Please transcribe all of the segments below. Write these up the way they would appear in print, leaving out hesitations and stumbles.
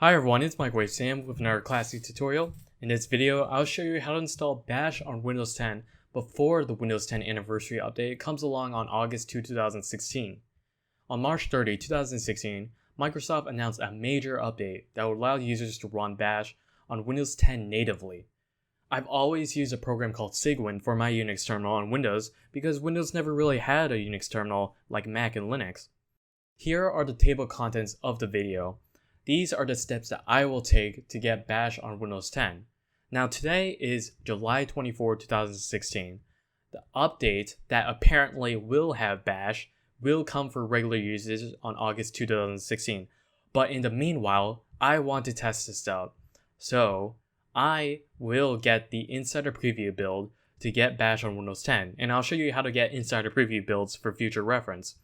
Hi everyone, it's Microwave Sam with another classic tutorial. In this video, I'll show you how to install Bash on Windows 10 before the Windows 10 anniversary update comes along on August 2, 2016. On March 30, 2016, Microsoft announced a major update that would allow users to run Bash on Windows 10 natively. I've always used a program called Cygwin for my Unix terminal on Windows because Windows never really had a Unix terminal like Mac and Linux. Here are the table of contents of the video. These are the steps that I will take to get Bash on Windows 10. Now today is July 24, 2016. The update that apparently will have Bash will come for regular users on August 2, 2016. But in the meanwhile, I want to test this out. So I will get the Insider Preview build to get Bash on Windows 10. And I'll show you how to get Insider Preview builds for future reference.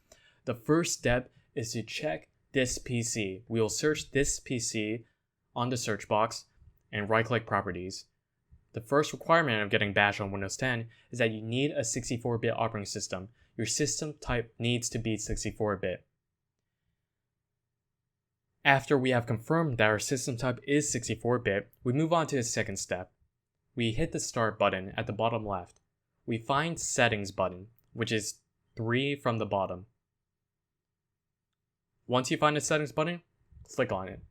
The first step is to check this PC. We will search this PC on the search box and right-click Properties. The first requirement of getting Bash on Windows 10 is that you need a 64-bit operating system. Your system type needs to be 64-bit. After we have confirmed that our system type is 64-bit, we move on to the second step. We hit the Start button at the bottom left. We find Settings button, which is 3 from the bottom. Once you find the Settings button, click on it.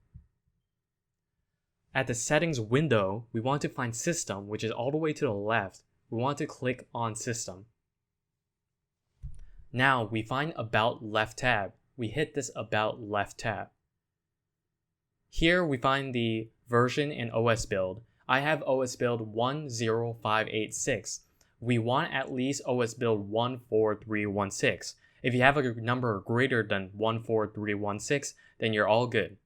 At the Settings window, we want to find System, which is all the way to the left. We want to click on System. Now we find About left tab. We hit this About left tab. Here we find the version and OS build. I have OS build 10586. We want at least OS build 14316. If you have a number greater than 14316, then you're all good.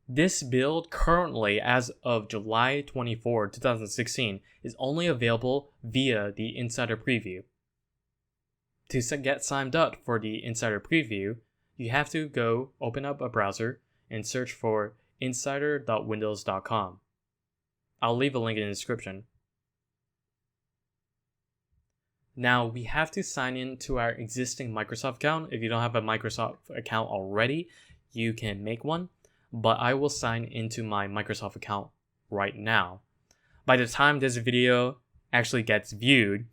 This build currently, as of July 24, 2016, is only available via the Insider Preview. To get signed up for the Insider Preview, you have to go open up a browser and search for insider.windows.com. I'll leave a link in the description. Now we have to sign in to our existing Microsoft account. If you don't have a Microsoft account already, you can make one, but I will sign into my Microsoft account right now. By the time this video actually gets viewed,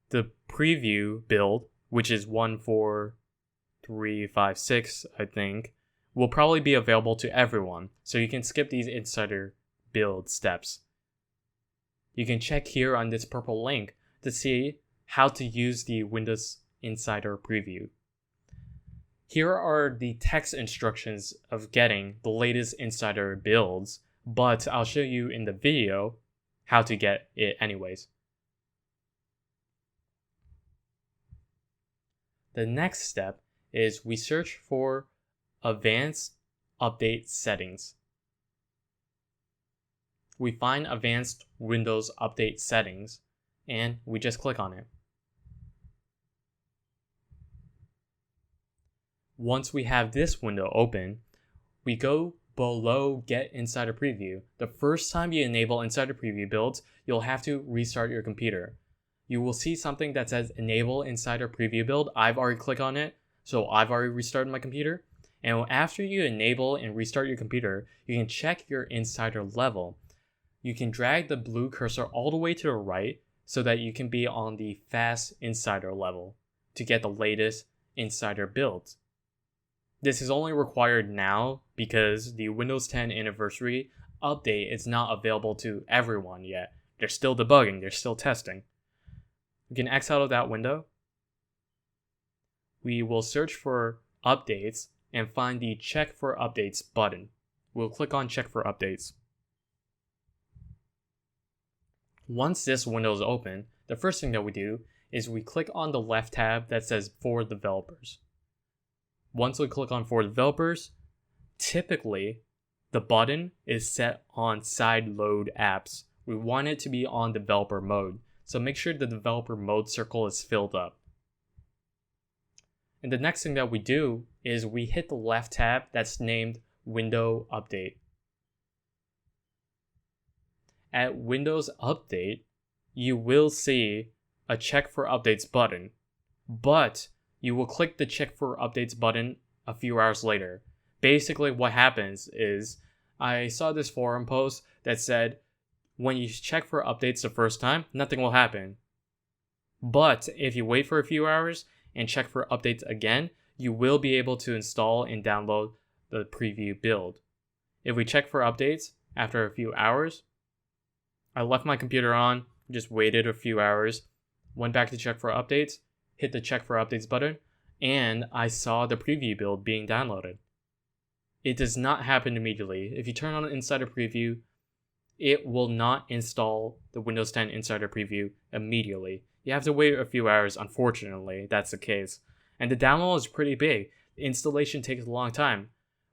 the preview build, which is 14356, I think, will probably be available to everyone, so you can skip these insider build steps. You can check here on this purple link to see how to use the Windows Insider Preview. Here are the text instructions of getting the latest Insider builds, but I'll show you in the video how to get it anyways. The next step is we search for Advanced Update Settings. We find Advanced Windows Update Settings, and we just click on it. Once we have this window open, we go below Get Insider Preview. The first time you enable Insider Preview builds, you'll have to restart your computer. You will see something that says Enable Insider Preview Build. I've already clicked on it, so I've already restarted my computer. And after you enable and restart your computer, you can check your Insider level. You can drag the blue cursor all the way to the right so that you can be on the Fast Insider level to get the latest Insider builds. This is only required now because the Windows 10 anniversary update is not available to everyone yet. They're still debugging, they're still testing. We can X out of that window. We will search for updates and find the Check for Updates button. We'll click on Check for Updates. Once this window is open, the first thing that we do is we click on the left tab that says For Developers. Once we click on For Developers, typically the button is set on Side Load Apps. We want it to be on developer mode, so make sure the developer mode circle is filled up. And the next thing that we do is we hit the left tab that's named Window Update. At Windows Update, you will see a Check for Updates button, but you will click the Check for Updates button a few hours later. Basically, what happens is I saw this forum post that said when you check for updates the first time, nothing will happen. But if you wait for a few hours and check for updates again, you will be able to install and download the preview build. If we check for updates after a few hours, I left my computer on, just waited a few hours, went back to check for updates, hit the check for updates button, and I saw the preview build being downloaded. It does not happen immediately. If you turn on Insider Preview, it will not install the Windows 10 Insider Preview immediately. You have to wait a few hours, unfortunately, that's the case. And the download is pretty big. The installation takes a long time.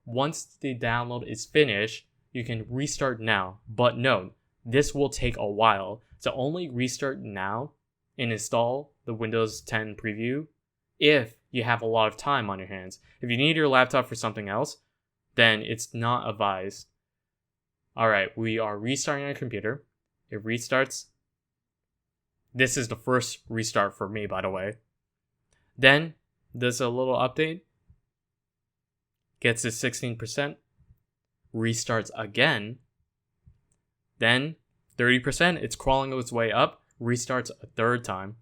Once the download is finished, you can restart now. But no, this will take a while. So only restart now and install the Windows 10 Preview if you have a lot of time on your hands. If you need your laptop for something else, then it's not advised. Alright, we are restarting our computer. It restarts. This is the first restart for me, by the way. Then, does a little update. Gets to 16%. Restarts again. Then, 30%, it's crawling its way up. Restarts a third time.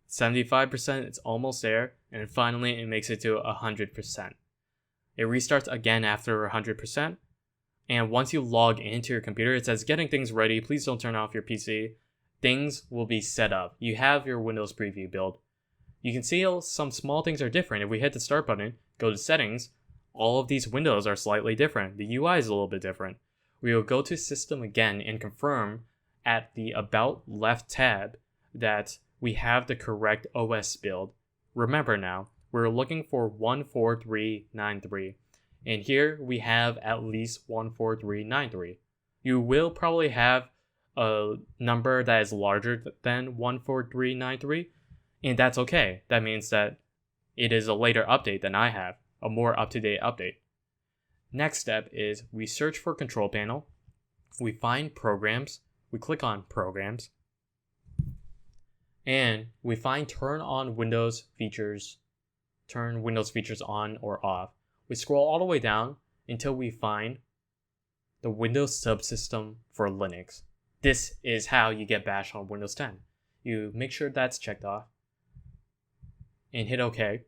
75%, it's almost there. And finally, it makes it to 100%. It restarts again after 100%. And once you log into your computer, it says, getting things ready. Please don't turn off your PC. Things will be set up. You have your Windows Preview build. You can see some small things are different. If we hit the start button, go to settings, all of these windows are slightly different. The UI is a little bit different. We will go to system again and confirm at the about left tab that we have the correct OS build. Remember now, we're looking for 14393. And here we have at least 14393. You will probably have a number that is larger than 14393, and that's okay. That means that it is a later update than I have, a more up-to-date update. Next step is we search for Control Panel, we find Programs, we click on Programs, and we find Turn Windows Features on or off. We scroll all the way down until we find the Windows subsystem for Linux. This is how you get Bash on Windows 10. You make sure that's checked off and hit OK.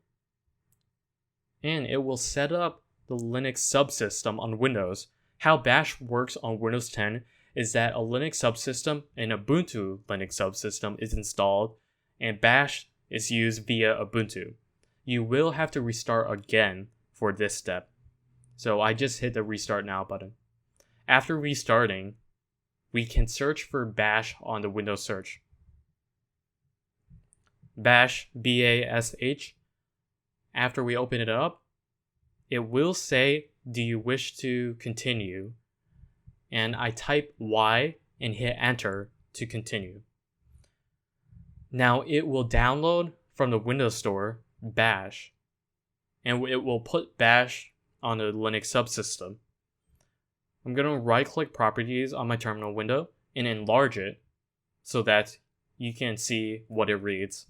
And it will set up the Linux subsystem on Windows. How Bash works on Windows 10 is that a Linux subsystem and Ubuntu Linux subsystem is installed and Bash is used via Ubuntu. You will have to restart again for this step. So I just hit the restart now button. After restarting, we can search for Bash on the Windows search. Bash, B-A-S-H. After we open it up, it will say, do you wish to continue? And I type Y and hit enter to continue. Now it will download from the Windows Store Bash, and it will put Bash on the Linux subsystem. I'm going to right-click Properties on my terminal window and enlarge it so that you can see what it reads.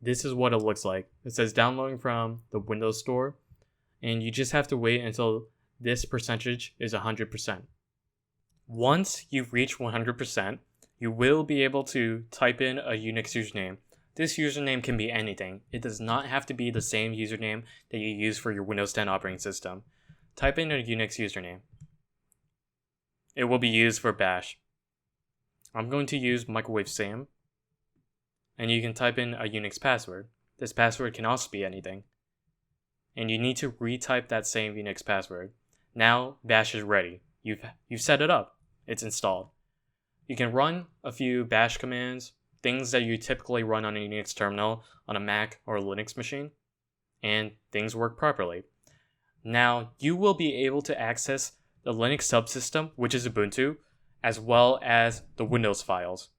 This is what it looks like. It says downloading from the Windows Store, and you just have to wait until this percentage is 100%. Once you reach 100%, you will be able to type in a Unix username. This username can be anything. It does not have to be the same username that you use for your Windows 10 operating system. Type in a Unix username. It will be used for Bash. I'm going to use Microwave Sam. And you can type in a Unix password. This password can also be anything. And you need to retype that same Unix password. Now Bash is ready. You've set it up. It's installed. You can run a few Bash commands, things that you typically run on a Unix terminal on a Mac or a Linux machine, and things work properly. Now you will be able to access the Linux subsystem, which is Ubuntu, as well as the Windows files.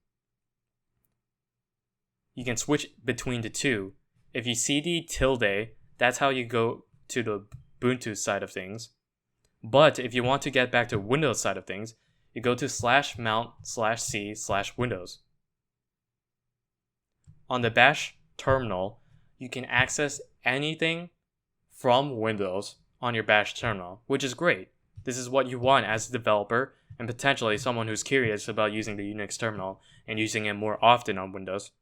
You can switch between the two. If you cd tilde, that's how you go to the Ubuntu side of things. But if you want to get back to Windows side of things, you go to /mount/c/windows. On the bash terminal, you can access anything from Windows on your bash terminal, which is great. This is what you want as a developer and potentially someone who's curious about using the Unix terminal and using it more often on Windows.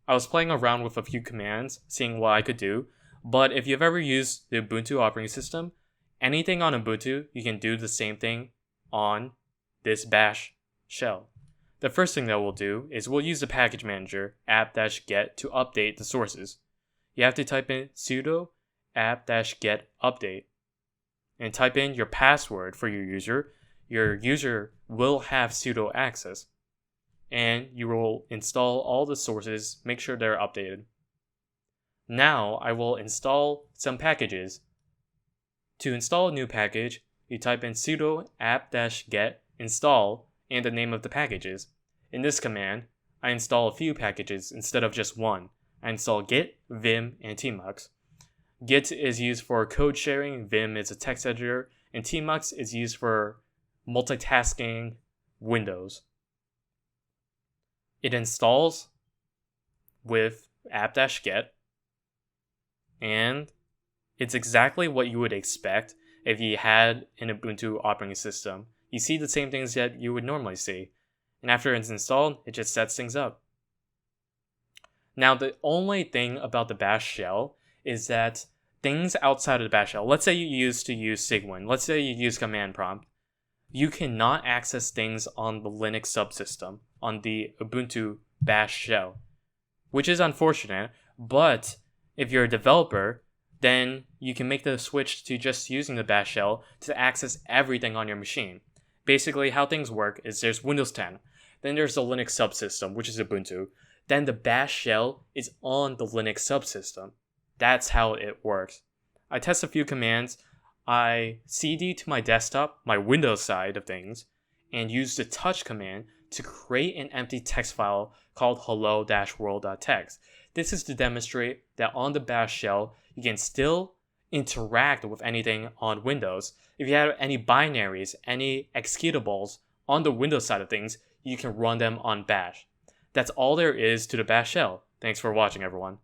I was playing around with a few commands, seeing what I could do, but if you've ever used the Ubuntu operating system, anything on Ubuntu, you can do the same thing on this bash shell. The first thing that we'll do is we'll use the package manager app-get to update the sources. You have to type in sudo app-get update and type in your password for your user. Your user will have sudo access, and you will install all the sources, make sure they're updated. Now I will install some packages. To install a new package, you type in sudo app-get install and the name of the packages. In this command, I install a few packages instead of just one. I install Git, Vim, and Tmux. Git is used for code sharing, Vim is a text editor, and Tmux is used for multitasking Windows. It installs with app-get, and it's exactly what you would expect if you had an Ubuntu operating system. You see the same things that you would normally see. And after it's installed, it just sets things up. Now, the only thing about the bash shell is that things outside of the bash shell, let's say you used to use Cygwin, let's say you use command prompt, you cannot access things on the Linux subsystem, on the Ubuntu bash shell, which is unfortunate, but if you're a developer, then you can make the switch to just using the bash shell to access everything on your machine. Basically, how things work is there's Windows 10, then there's the Linux subsystem, which is Ubuntu, then the bash shell is on the Linux subsystem. That's how it works. I test a few commands. I cd to my desktop, my Windows side of things, and use the touch command to create an empty text file called hello-world.txt. This is to demonstrate that on the bash shell, you can still interact with anything on Windows. If you have any binaries, any executables on the Windows side of things, you can run them on bash. That's all there is to the bash shell. Thanks for watching, everyone.